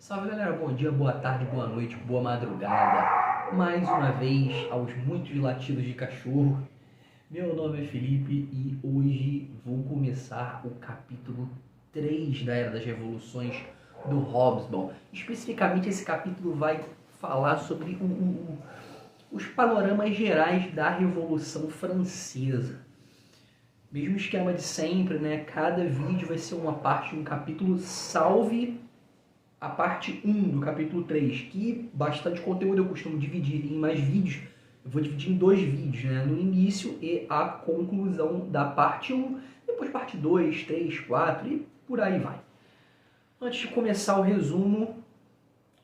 Salve galera, bom dia, boa tarde, boa noite, boa madrugada. Mais uma vez, aos muitos latidos de cachorro. Meu nome é Felipe e hoje vou começar o capítulo 3 da Era das Revoluções do Hobsbawm. Especificamente, esse capítulo vai falar sobre os panoramas gerais da Revolução Francesa. Mesmo esquema de sempre, né? Cada vídeo vai ser uma parte de um capítulo, salve a parte 1 do capítulo 3, que bastante conteúdo eu costumo dividir em mais vídeos. Eu vou dividir em 2 vídeos, né? No início e a conclusão da parte 1, depois parte 2, 3, 4 e por aí vai. Antes de começar o resumo,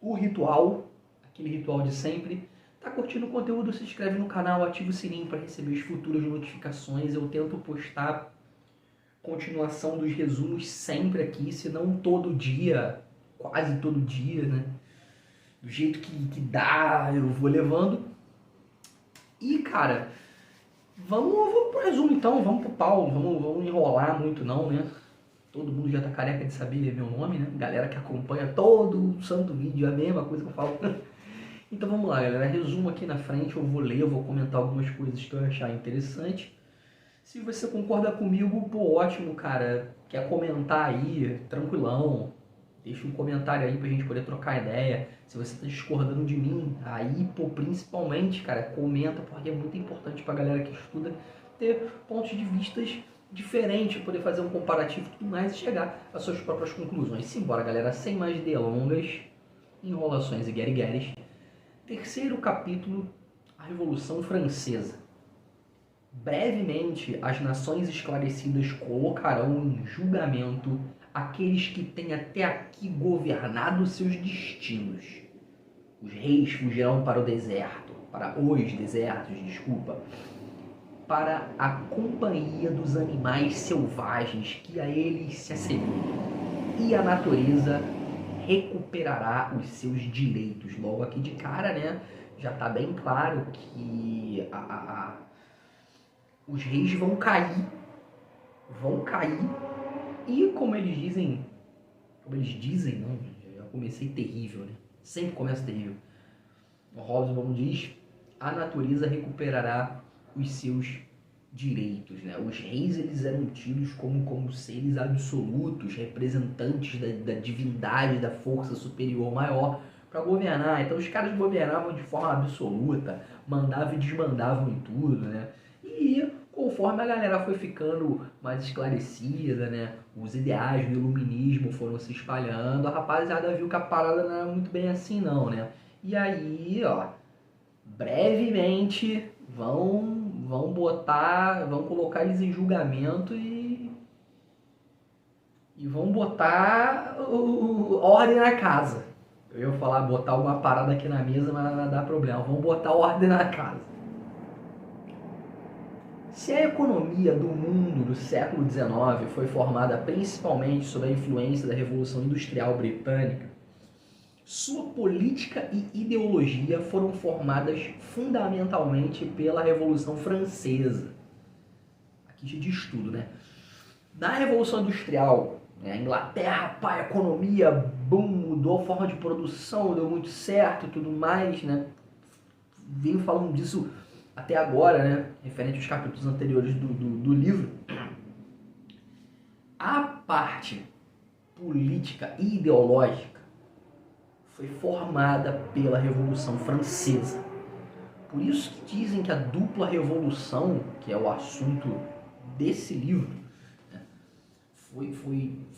o ritual, aquele ritual de sempre. Tá curtindo o conteúdo? Se inscreve no canal, ativa o sininho para receber as futuras notificações. Eu tento postar continuação dos resumos sempre aqui, se não todo dia, quase todo dia, né? Do jeito que dá, eu vou levando. E, cara, vamos pro resumo então, vamos pro pau, vamos enrolar muito não, né? Todo mundo já tá careca de saber meu nome, né? Galera que acompanha todo santo vídeo, é a mesma coisa que eu falo. Então vamos lá, galera. Resumo aqui na frente, eu vou ler, eu vou comentar algumas coisas que eu achar interessante. Se você concorda comigo, pô, ótimo, cara. Quer comentar aí, tranquilão. Deixa um comentário aí pra gente poder trocar ideia. Se você tá discordando de mim, aí, pô, principalmente, cara, comenta, porque é muito importante pra galera que estuda ter pontos de vistas diferentes, poder fazer um comparativo e tudo mais e chegar às suas próprias conclusões. Simbora, galera, sem mais delongas, enrolações e guerigueres. Terceiro capítulo, a Revolução Francesa. Brevemente, as nações esclarecidas colocarão em julgamento aqueles que têm até aqui governado seus destinos. Os reis fugirão para o deserto, para os desertos, desculpa, para a companhia dos animais selvagens que a eles se assemelham. E a natureza recuperará os seus direitos. Logo aqui de cara, né, já está bem claro que os reis vão cair, e como eles dizem, não, já comecei terrível, né? Sempre começa terrível. O Hobsbawm diz: a natureza recuperará os seus direitos, né? Os reis, eles eram tidos como seres absolutos, representantes da divindade, da força superior maior para governar. Então os caras governavam de forma absoluta, mandavam e desmandavam em tudo, né? E conforme a galera foi ficando mais esclarecida, né, os ideais do iluminismo foram se espalhando, a rapaziada viu que a parada não era muito bem assim não, né? E aí, ó, brevemente vão colocar eles em julgamento e vão botar ordem na casa. Eu ia falar botar alguma parada aqui na mesa, mas não dá problema. Vão botar ordem na casa. Se a economia do mundo do século XIX foi formada principalmente sob a influência da Revolução Industrial Britânica, sua política e ideologia foram formadas fundamentalmente pela Revolução Francesa. Aqui já diz tudo, né? Na Revolução Industrial, a Inglaterra, pá, a economia, boom, mudou a forma de produção, deu muito certo e tudo mais, né? Venho falando disso até agora, né? Referente aos capítulos anteriores do livro. A parte política e ideológica foi formada pela Revolução Francesa. Por isso que dizem que a dupla revolução, que é o assunto desse livro, né,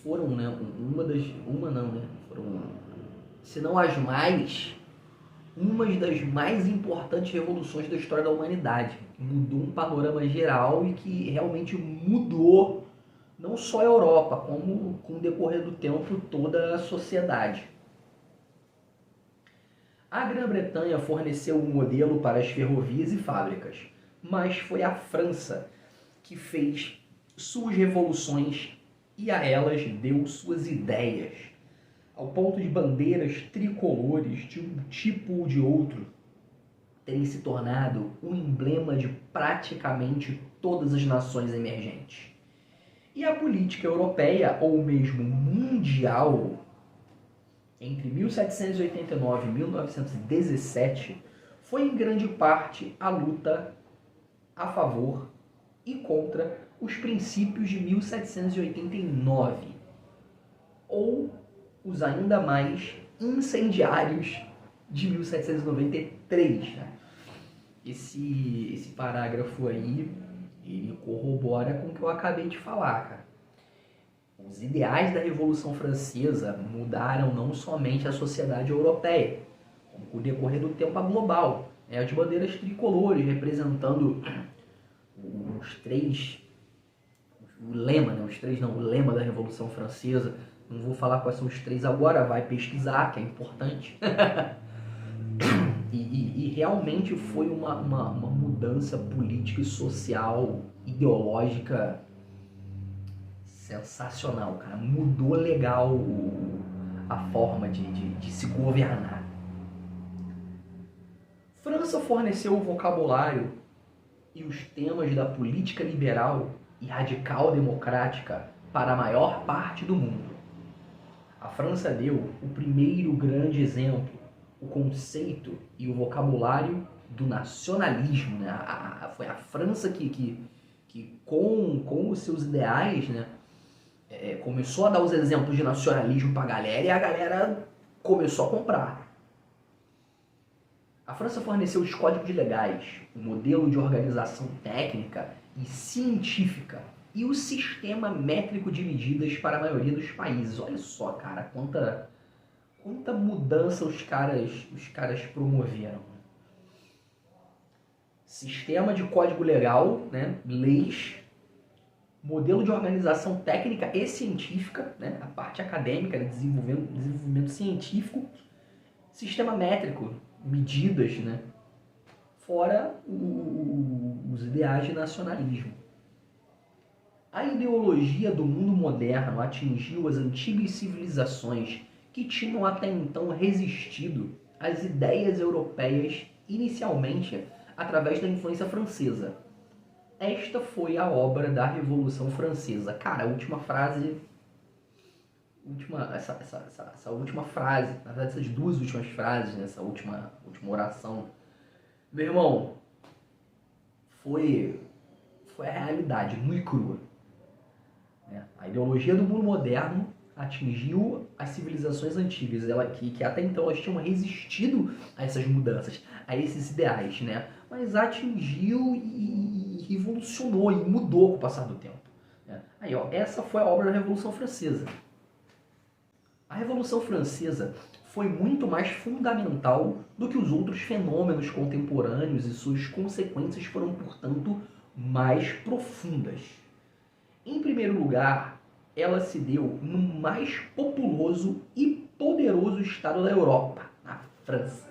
foram, né, foram, se não as mais, uma das mais importantes revoluções da história da humanidade. Mudou um panorama geral e que realmente mudou não só a Europa, como com o decorrer do tempo toda a sociedade. A Grã-Bretanha forneceu um modelo para as ferrovias e fábricas, mas foi a França que fez suas revoluções e a elas deu suas ideias, ao ponto de bandeiras tricolores de um tipo ou de outro terem se tornado um emblema de praticamente todas as nações emergentes. E a política europeia, ou mesmo mundial, entre 1789 e 1917 foi em grande parte a luta a favor e contra os princípios de 1789, ou os ainda mais incendiários de 1793. Né? Esse parágrafo aí, ele corrobora com o que eu acabei de falar, cara. Os ideais da Revolução Francesa mudaram não somente a sociedade europeia, como com o decorrer do tempo a global. As bandeiras tricolores representando os três, o lema, né? O lema da Revolução Francesa. Não vou falar quais são os três agora, vai pesquisar, que é importante. E realmente foi uma mudança política e social, ideológica sensacional, cara. Mudou legal a forma de se governar. França forneceu o vocabulário e os temas da política liberal e radical democrática para a maior parte do mundo. A França deu o primeiro grande exemplo, o conceito e o vocabulário do nacionalismo. Né? Foi a França que com os seus ideais, né, começou a dar os exemplos de nacionalismo para a galera e a galera começou a comprar. A França forneceu os códigos legais, o modelo de organização técnica e científica e o sistema métrico de medidas para a maioria dos países. Olha só, cara, quanta mudança os caras promoveram. Sistema de código legal, né, leis, modelo de organização técnica e científica, né, a parte acadêmica, né, desenvolvimento científico, sistema métrico, medidas, né, fora os ideais de nacionalismo. A ideologia do mundo moderno atingiu as antigas civilizações que tinham até então resistido às ideias europeias, inicialmente através da influência francesa. Esta foi a obra da Revolução Francesa. Cara, a última frase... Essa última frase, na verdade essas duas últimas frases, nessa última oração, meu irmão, foi a realidade, nua e crua. A ideologia do mundo moderno atingiu as civilizações antigas, que até então elas tinham resistido a essas mudanças, a esses ideais, né? Mas atingiu e revolucionou e mudou com o passar do tempo. Aí, ó, essa foi a obra da Revolução Francesa. A Revolução Francesa foi muito mais fundamental do que os outros fenômenos contemporâneos e suas consequências foram, portanto, mais profundas. Em primeiro lugar, ela se deu no mais populoso e poderoso estado da Europa, na França.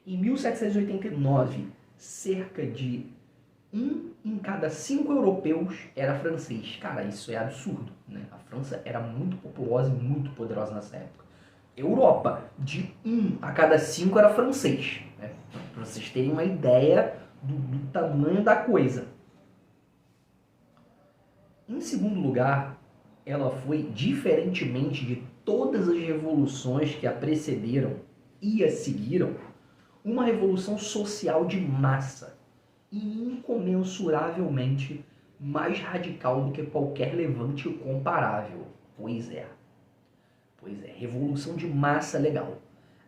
Em 1789, cerca de 1 em cada 5 europeus era francês. Cara, isso é absurdo, né? A França era muito populosa e muito poderosa nessa época. Europa, de 1 a cada 5 era francês, né? Para vocês terem uma ideia do tamanho da coisa. Em segundo lugar, ela foi, diferentemente de todas as revoluções que a precederam e a seguiram, uma revolução social de massa e incomensuravelmente mais radical do que qualquer levante comparável. Pois é, revolução de massa legal.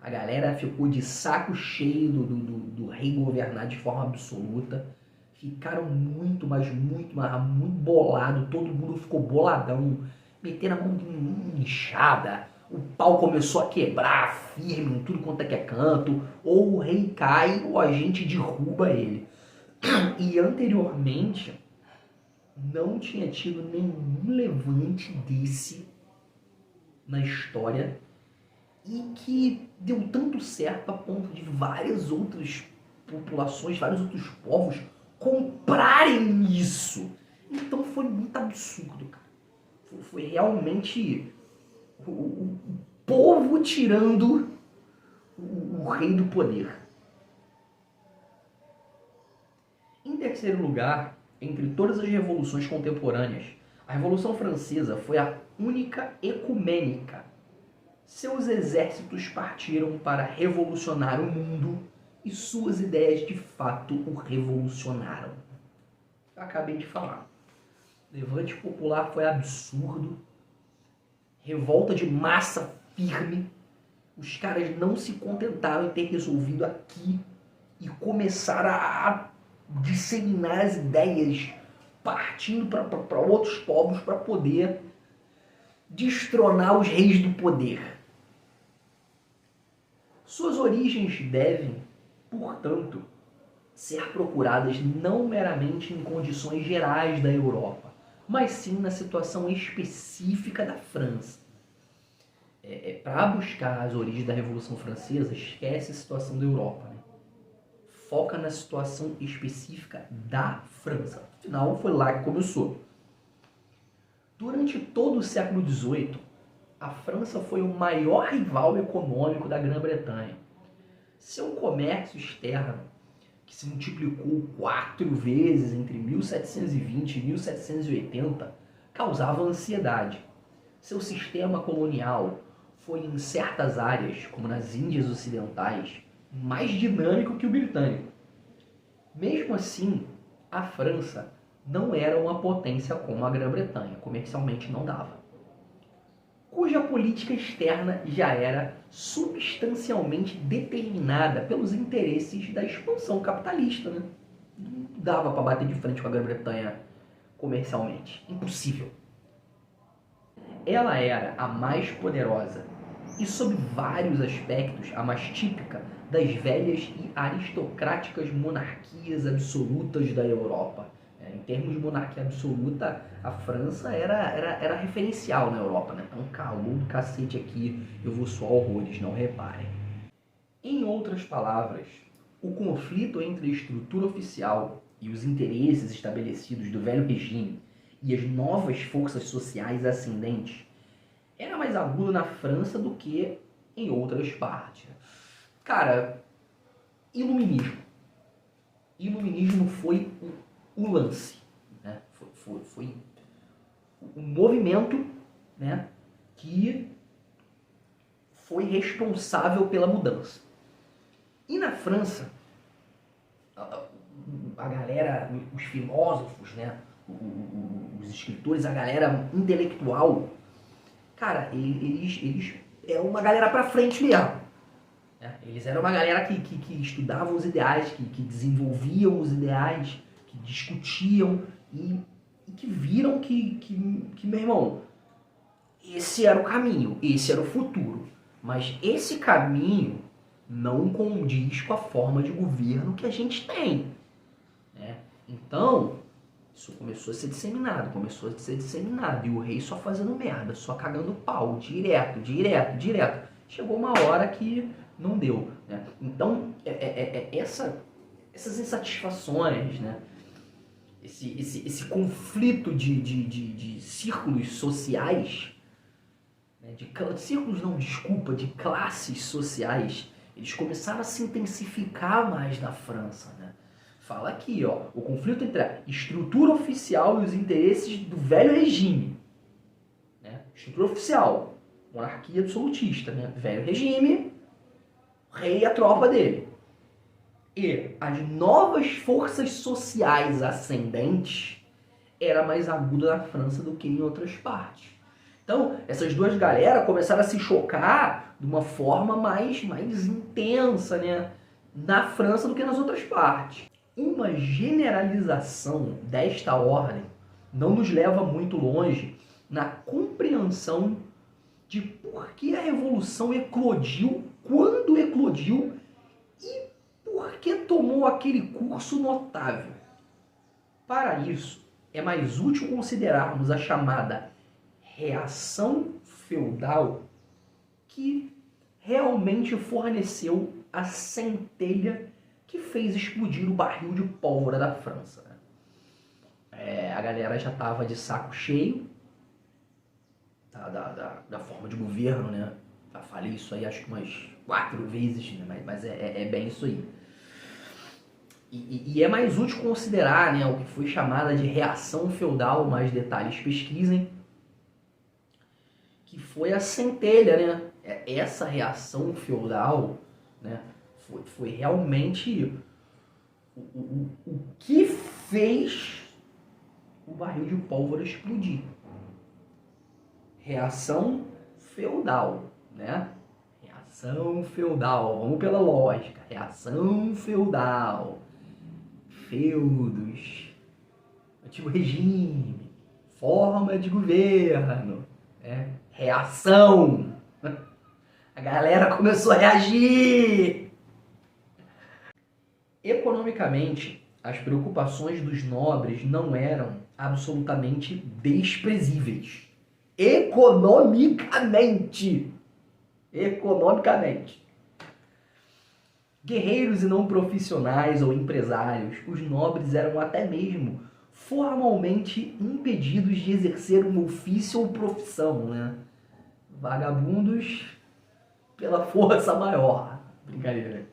A galera ficou de saco cheio do rei governar de forma absoluta. Ficaram muito bolado, todo mundo ficou boladão, meteram a mão em inchada, o pau começou a quebrar firme em tudo quanto é que é canto, ou o rei cai ou a gente derruba ele. E anteriormente não tinha tido nenhum levante desse na história e que deu tanto certo a ponto de várias outras populações, vários outros povos comprarem isso. Então foi muito absurdo, cara. Foi realmente o povo tirando o rei do poder. Em terceiro lugar, entre todas as revoluções contemporâneas, a Revolução Francesa foi a única ecumênica, seus exércitos partiram para revolucionar o mundo e suas ideias de fato o revolucionaram. Eu acabei de falar. Levante popular foi absurdo. Revolta de massa firme. Os caras não se contentaram em ter resolvido aqui e começaram a disseminar as ideias, partindo para outros povos para poder destronar os reis do poder. Suas origens devem, portanto, ser procuradas não meramente em condições gerais da Europa, mas sim na situação específica da França. Para buscar as origens da Revolução Francesa, esquece a situação da Europa, né? Foca na situação específica da França. Afinal, foi lá que começou. Durante todo o século XVIII, a França foi o maior rival econômico da Grã-Bretanha. Seu comércio externo, que se multiplicou 4 vezes entre 1720 e 1780, causava ansiedade. Seu sistema colonial foi, em certas áreas, como nas Índias Ocidentais, mais dinâmico que o britânico. Mesmo assim, a França não era uma potência como a Grã-Bretanha, comercialmente não dava, cuja política externa já era substancialmente determinada pelos interesses da expansão capitalista, né? Não dava para bater de frente com a Grã-Bretanha comercialmente. Impossível. Ela era a mais poderosa e, sob vários aspectos, a mais típica das velhas e aristocráticas monarquias absolutas da Europa. Em termos de monarquia absoluta, a França era referencial na Europa, né? Então, calor do cacete aqui, eu vou suar horrores, não reparem. Em outras palavras, o conflito entre a estrutura oficial e os interesses estabelecidos do velho regime e as novas forças sociais ascendentes era mais agudo na França do que em outras partes. Cara, iluminismo. Iluminismo foi o lance, né? Foi um movimento, né, que foi responsável pela mudança. E na França, a galera, os filósofos, né, os escritores, a galera intelectual, cara, eles eram uma galera pra frente mesmo. Eles eram uma galera que estudavam os ideais, que desenvolviam os ideais, que discutiam e que viram que, meu irmão, esse era o caminho, esse era o futuro. Mas esse caminho não condiz com a forma de governo que a gente tem, né? Então, isso começou a ser disseminado. E o rei só fazendo merda, só cagando pau, direto. Chegou uma hora que não deu, né? Então, essas insatisfações, né? Esse conflito de círculos sociais, né? De classes sociais, eles começaram a se intensificar mais na França, né? Fala aqui, ó, o conflito entre a estrutura oficial e os interesses do velho regime, né? Estrutura oficial, monarquia absolutista, né? Velho regime, rei e a tropa dele. E as novas forças sociais ascendentes era mais aguda na França do que em outras partes. Então, essas duas galera começaram a se chocar de uma forma mais intensa, né, na França do que nas outras partes. Uma generalização desta ordem não nos leva muito longe na compreensão de por que a Revolução eclodiu, quando eclodiu e por que tomou aquele curso notável. Para isso, é mais útil considerarmos a chamada reação feudal, que realmente forneceu a centelha que fez explodir o barril de pólvora da França. A galera já estava de saco cheio da forma de governo, né? Já falei isso aí acho que umas 4 vezes, né? Mas é bem isso aí. E é mais útil considerar, né, o que foi chamada de reação feudal, mais detalhes pesquisem, que foi a centelha, né? Essa reação feudal, né, foi realmente o que fez o barril de pólvora explodir. Reação feudal, né? Reação feudal, vamos pela lógica. Reação feudal, feudos, antigo regime, forma de governo, né? Reação. A galera começou a reagir. Economicamente, as preocupações dos nobres não eram absolutamente desprezíveis. Economicamente. Guerreiros e não profissionais ou empresários, os nobres eram até mesmo formalmente impedidos de exercer um ofício ou profissão, né? Vagabundos pela força maior. Brincadeira.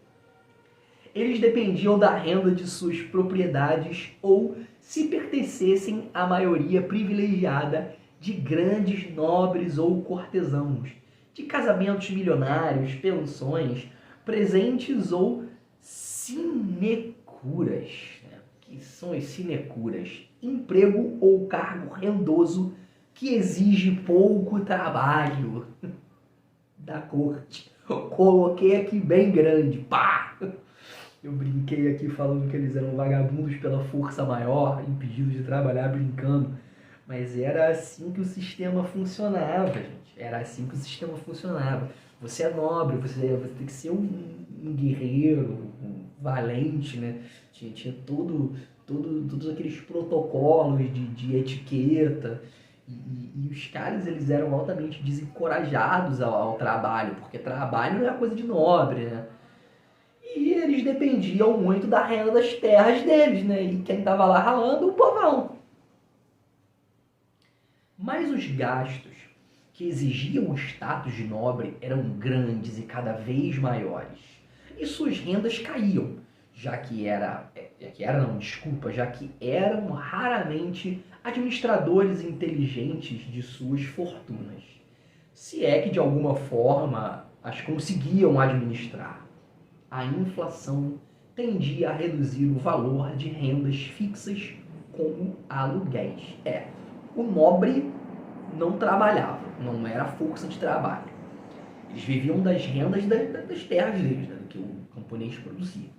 Eles dependiam da renda de suas propriedades ou, se pertencessem à maioria privilegiada de grandes nobres ou cortesãos, de casamentos milionários, pensões, presentes ou sinecuras. Né? Que são as sinecuras? Emprego ou cargo rendoso que exige pouco trabalho da corte. Coloquei aqui bem grande, pá! Eu brinquei aqui falando que eles eram vagabundos pela força maior, impedidos de trabalhar, brincando. Mas era assim que o sistema funcionava, gente. Era assim que o sistema funcionava. Você é nobre, você tem que ser um guerreiro, um valente, né? Tinha todos aqueles protocolos de etiqueta. E os caras, eles eram altamente desencorajados ao trabalho, porque trabalho não é coisa de nobre, né? E eles dependiam muito da renda das terras deles, né? E quem estava lá ralando, o povão. Mas os gastos que exigiam o status de nobre eram grandes e cada vez maiores. E suas rendas caíam, já que eram raramente administradores inteligentes de suas fortunas. Se é que de alguma forma as conseguiam administrar. A inflação tendia a reduzir o valor de rendas fixas como aluguéis. O nobre não trabalhava, não era força de trabalho. Eles viviam das rendas das terras deles, né, do que o camponês produzia.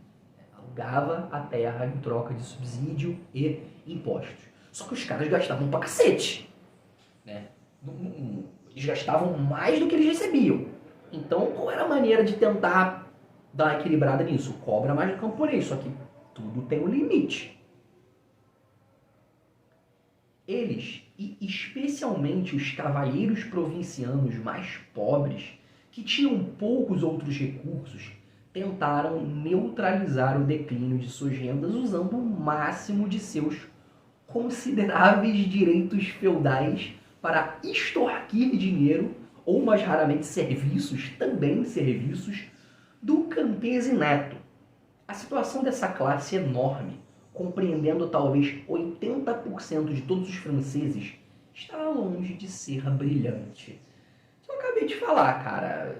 Alugava a terra em troca de subsídio e impostos. Só que os caras gastavam pra cacete. Né? Eles gastavam mais do que eles recebiam. Então, qual era a maneira de tentar dar uma equilibrada nisso? Cobra mais do camponês, só que tudo tem um limite. Eles, e especialmente os cavalheiros provincianos mais pobres, que tinham poucos outros recursos, tentaram neutralizar o declínio de suas rendas usando o máximo de seus consideráveis direitos feudais para extorquir dinheiro, ou mais raramente serviços, do campesinato. A situação dessa classe enorme, compreendendo talvez 80% de todos os franceses, estava longe de ser brilhante. Eu acabei de falar, cara,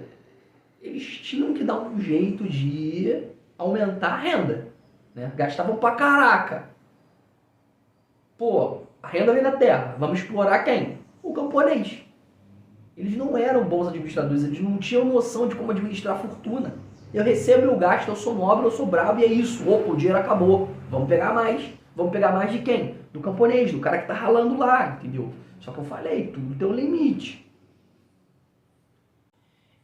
eles tinham que dar um jeito de aumentar a renda, né? Gastavam pra caraca. Pô, a renda vem da terra, vamos explorar quem? O camponês. Eles não eram bons administradores, eles não tinham noção de como administrar a fortuna. Eu recebo, eu gasto, eu sou nobre, eu sou brabo e é isso. Opa, o dinheiro acabou. Vamos pegar mais. Vamos pegar mais de quem? Do camponês, do cara que tá ralando lá, entendeu? Só que eu falei, tudo tem um limite.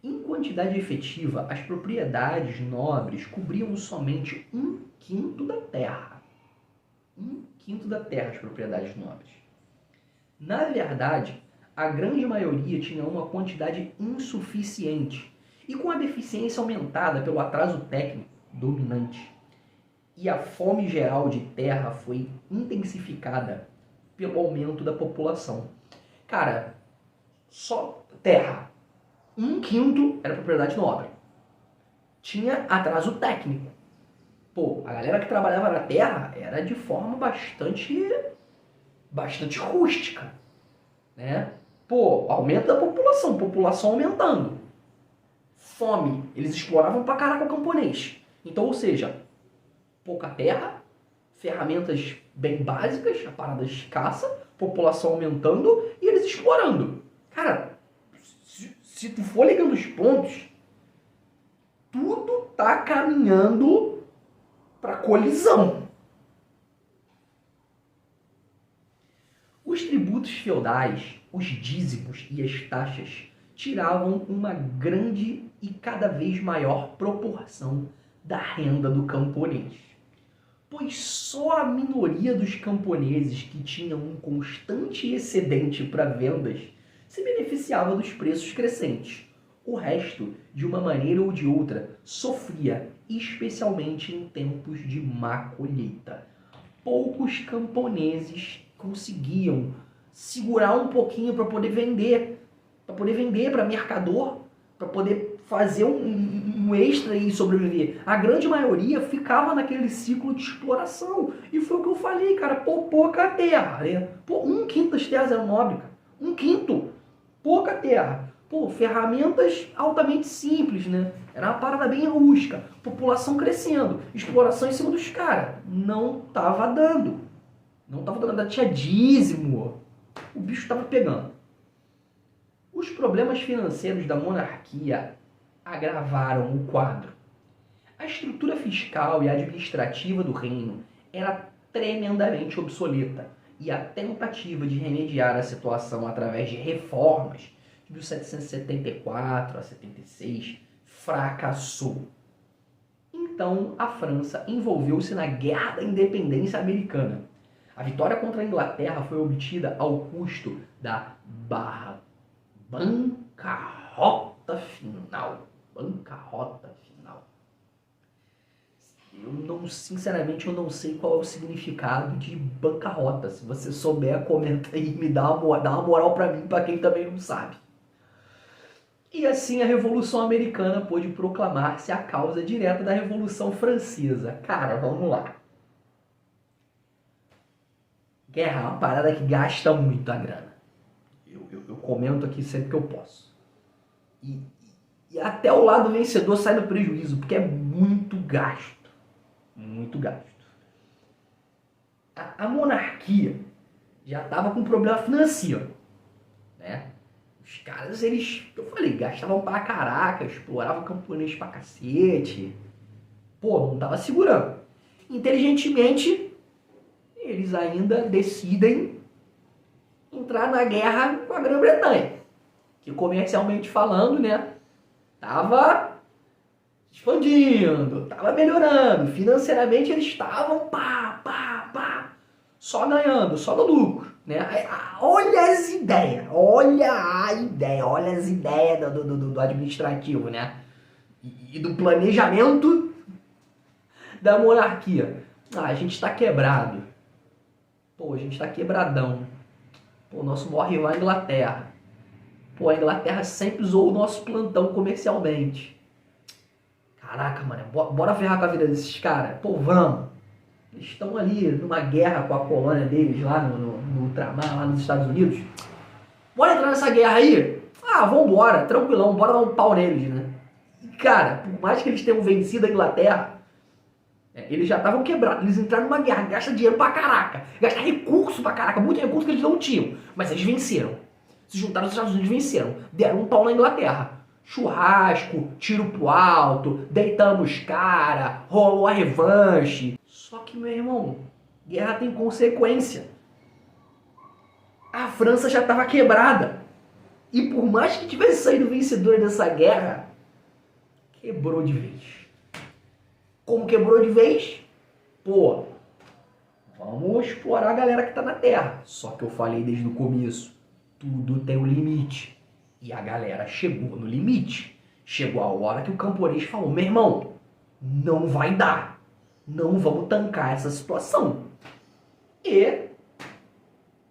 Em quantidade efetiva, as propriedades nobres cobriam somente 1/5 da terra. 1/5 da terra as propriedades nobres. Na verdade, a grande maioria tinha uma quantidade insuficiente e com a deficiência aumentada pelo atraso técnico dominante. E a fome geral de terra foi intensificada pelo aumento da população. Cara, só terra. 1/5 era propriedade nobre. Tinha atraso técnico. Pô, a galera que trabalhava na terra era de forma bastante rústica, né? Pô, aumento da população aumentando. fome. Eles exploravam pra caraca o camponês. Então, ou seja, pouca terra, ferramentas bem básicas, a parada escassa, população aumentando e eles explorando. Cara, se tu for ligando os pontos, tudo tá caminhando para colisão. Os tributos feudais, os dízimos e as taxas tiravam uma grande e cada vez maior proporção da renda do camponês, pois só a minoria dos camponeses que tinham um constante excedente para vendas se beneficiava dos preços crescentes. O resto, de uma maneira ou de outra, sofria, especialmente em tempos de má colheita. Poucos camponeses conseguiam segurar um pouquinho para poder vender para mercador, para poder fazer um extra e sobreviver. A grande maioria ficava naquele ciclo de exploração. E foi o que eu falei, cara, pouca terra, né? Pô, 1/5 das terras eram nobre, cara. 1/5. Pouca terra. Pô, ferramentas altamente simples, né? Era uma parada bem rústica. População crescendo. Exploração em cima dos caras. Não tava dando. Ainda tinha dízimo. O bicho tava pegando. Os problemas financeiros da monarquia agravaram o quadro. A estrutura fiscal e administrativa do reino era tremendamente obsoleta e a tentativa de remediar a situação através de reformas de 1774 a 76 fracassou. Então a França envolveu-se na Guerra da Independência Americana. A vitória contra a Inglaterra foi obtida ao custo da bancarrota final. Sinceramente, eu não sei qual é o significado de bancarrota. Se você souber, comenta aí, dá uma moral pra mim, pra quem também não sabe. E assim a Revolução Americana pôde proclamar-se a causa direta da Revolução Francesa. Cara, vamos lá. Guerra é uma parada que gasta muito a grana. Eu comento aqui sempre que eu posso. E até o lado vencedor sai no prejuízo, porque é muito gasto. Muito gasto. A monarquia já estava com problema financeiro, né? Os caras, eu falei, gastavam pra caraca, exploravam camponês pra cacete. Pô, não tava segurando. Inteligentemente, eles ainda decidem entrar na guerra com a Grã-Bretanha, que comercialmente falando, né, tava expandindo, tava melhorando, financeiramente eles estavam só ganhando, só no lucro, né? Olha as ideias do administrativo, né? E do planejamento da monarquia. A gente tá quebrado. Pô, a gente tá quebradão. Pô, o nosso maior rival é a Inglaterra. Pô, a Inglaterra sempre usou o nosso plantão comercialmente. Caraca, mano, bora ferrar com a vida desses caras? Pô, vamos. Eles estão ali numa guerra com a colônia deles lá no ultramar, lá nos Estados Unidos. Bora entrar nessa guerra aí? Ah, vambora, tranquilão, bora dar um pau neles, né? E, cara, por mais que eles tenham vencido a Inglaterra, eles já estavam quebrados. Eles entraram numa guerra, gastam dinheiro pra caraca, gastam recurso pra caraca, muito recurso que eles não tinham. Mas eles venceram. Se juntaram aos Estados Unidos e venceram. Deram um pau na Inglaterra. Churrasco, tiro pro alto, deitamos cara, rolou a revanche. Só que, meu irmão, guerra tem consequência. A França já estava quebrada. E por mais que tivesse saído vencedor dessa guerra, quebrou de vez. Como quebrou de vez? Pô, vamos explorar a galera que tá na Terra. Só que eu falei desde o começo, tudo tem um limite. E a galera chegou no limite. Chegou a hora que o camponês falou, meu irmão, não vai dar. Não vamos tancar essa situação. E,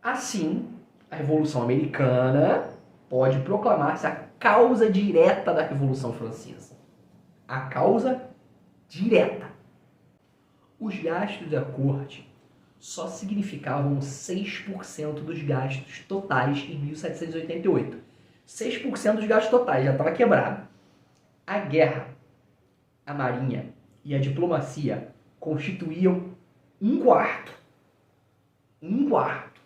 assim, a Revolução Americana pode proclamar-se a causa direta da Revolução Francesa. A causa direta. Os gastos da corte só significavam 6% dos gastos totais em 1788. 6% dos gastos totais, já estava quebrado. A guerra, a marinha e a diplomacia constituíam um quarto. Um quarto.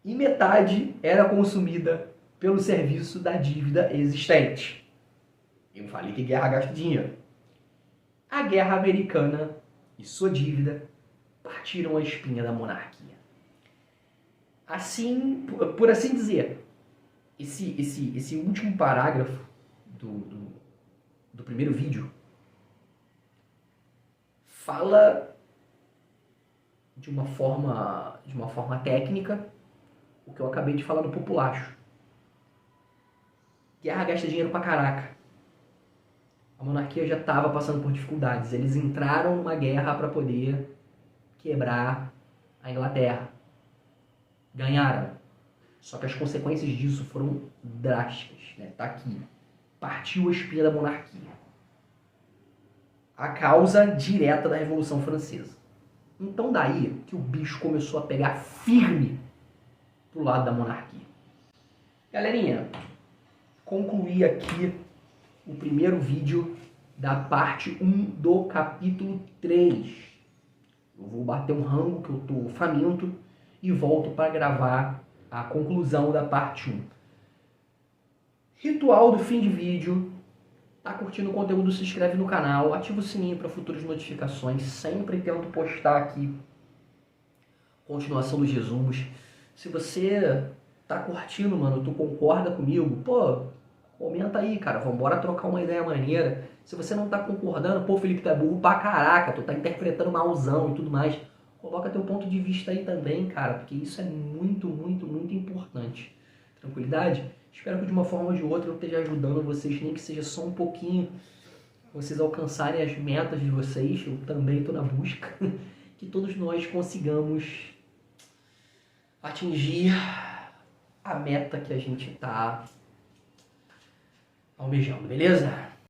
E metade era consumida pelo serviço da dívida existente. Eu falei que guerra gasta dinheiro. A guerra americana e sua dívida partiram a espinha da monarquia. Assim, por assim dizer, esse último parágrafo do primeiro vídeo fala de uma forma técnica o que eu acabei de falar no populacho. Guerra gasta dinheiro pra caraca. A monarquia já estava passando por dificuldades. Eles entraram numa guerra para poder quebrar a Inglaterra. Ganharam. Só que as consequências disso foram drásticas. Né? Tá aqui. Partiu a espinha da monarquia. A causa direta da Revolução Francesa. Então daí que o bicho começou a pegar firme pro lado da monarquia. Galerinha, concluí aqui o primeiro vídeo da parte 1 do capítulo 3. Eu vou bater um rango que eu tô faminto e volto para gravar a conclusão da parte 1. Ritual do fim de vídeo. Tá curtindo o conteúdo? Se inscreve no canal, ativa o sininho para futuras notificações. Sempre tento postar aqui continuação dos resumos. Se você tá curtindo, mano, tu concorda comigo, pô, comenta aí, cara, vambora trocar uma ideia maneira. Se você não tá concordando, pô, Felipe, tu é burro pra caraca, tu tá interpretando malzão e tudo mais, coloca teu ponto de vista aí também, cara, porque isso é muito, muito, muito importante. Tranquilidade? Espero que de uma forma ou de outra eu esteja ajudando vocês, nem que seja só um pouquinho, vocês alcançarem as metas de vocês. Eu também tô na busca, que todos nós consigamos atingir a meta que a gente tá almejando, beleza?